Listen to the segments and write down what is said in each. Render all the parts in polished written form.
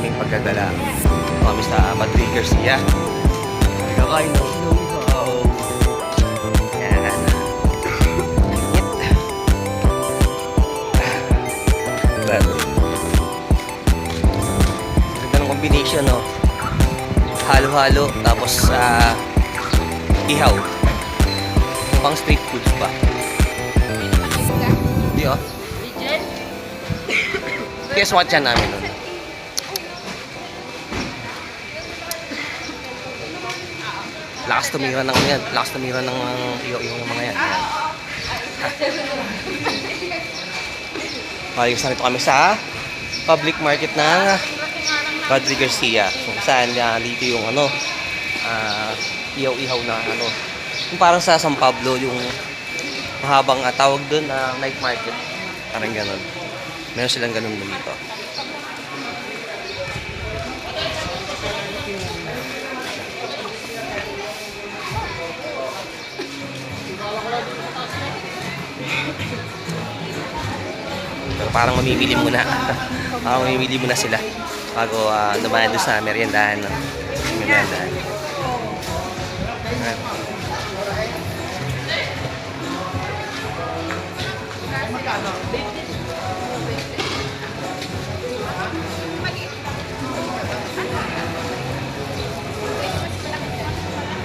aming pagdadala. Kami sa Madrid Garcia. Kakain ng lugaw. Yan. Ganda ng combination, no? Halo-halo, tapos ihaw. Pang street foods pa. Hindi, oh. Guess what yan namin nun? Lakas tumira ng yan. Lakas tumira ng iyo-iyo ng mga yan. Maligos na rito kami sa public market ng Padre Garcia. Kung saan dito yung ihaw-ihaw na yung parang sa San Pablo, yung mahabang tawag doon na night market. Parang ganun. Meron silang ganun dito. Pero parang mamimili muna. Parang mamimili muna sila bago dumaan doon sa meriendahan. Meriendahan.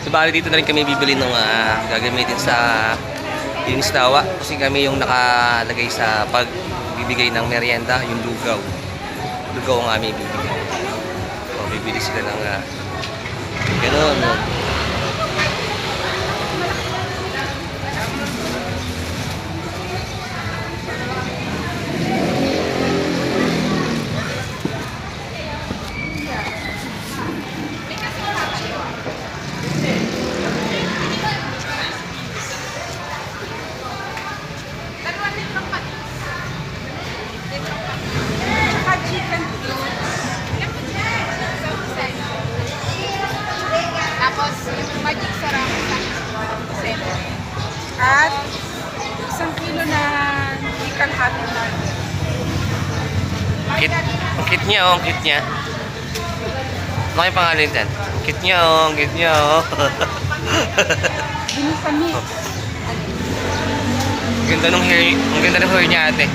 So bali dito na rin kami bibili ng gagamitin sa Dinisdawa kasi kami yung nakalagay sa pagbibigay ng merienda, yung lugaw. Lugaw ang aming bibigay. So bibili sila ng gano'n. Tapos, yung magic sarap at 1 kilo na chicken happy nugget. Ang kit niya, oh, ang kit niya. Ano kayo pangalan dyan? Ang kit niya, oh, ang kit niya, oh. Binisan niya. Ang ganda ng hair niya, ate.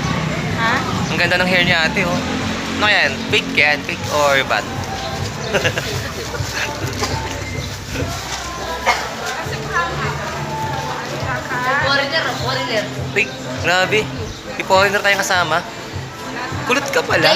Ha? Ang ganda ng hair niya, ate, oh. Ano yan? Fake yan? Fake or bad? Foreigner. Fake? Grabe. Di foreigner tayong kasama. Kulot ka pala.